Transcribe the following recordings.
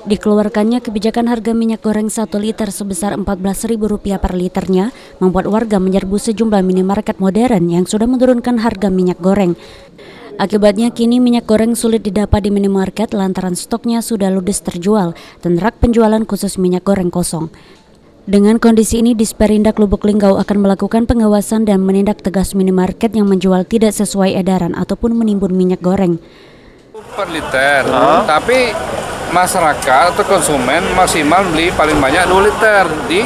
Dikeluarkannya kebijakan harga minyak goreng 1 liter sebesar Rp14.000 per liternya membuat warga menyerbu sejumlah minimarket modern yang sudah menurunkan harga minyak goreng. Akibatnya kini minyak goreng sulit didapat di minimarket lantaran stoknya sudah ludes terjual dan rak penjualan khusus minyak goreng kosong. Dengan kondisi ini, Disperindak Lubuk Linggau akan melakukan pengawasan dan menindak tegas minimarket yang menjual tidak sesuai edaran ataupun menimbun minyak goreng. Per liter, tapi masyarakat atau konsumen maksimal beli paling banyak 2 liter di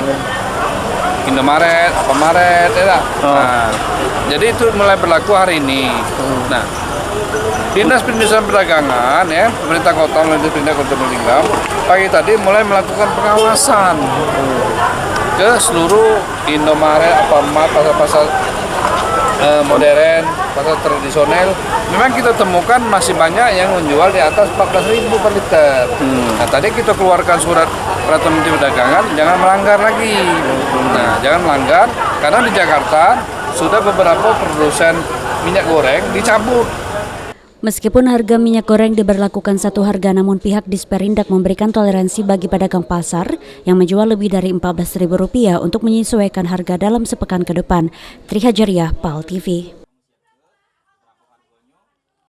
Indomaret, Alfamaret, ya. Nah, jadi itu mulai berlaku hari ini. Nah, Dinas Perindustrian Perdagangan, ya, pemerintah kota melalui Disperindak Kota Lubuk Linggau, pagi tadi mulai melakukan pengawasan ke seluruh Indomaret, Alfamart, pasar-pasar modern, pasar tradisional. Memang kita temukan masih banyak yang menjual di atas 14.000 per liter. Nah, tadi kita keluarkan surat peraturan Menteri Perdagangan, jangan melanggar lagi. Nah, jangan melanggar, karena di Jakarta sudah beberapa produsen minyak goreng dicabut. Meskipun harga minyak goreng diberlakukan satu harga, namun pihak Disperindak memberikan toleransi bagi pedagang pasar yang menjual lebih dari Rp14.000 untuk menyesuaikan harga dalam sepekan ke depan. Tri Hajariah, PAL TV.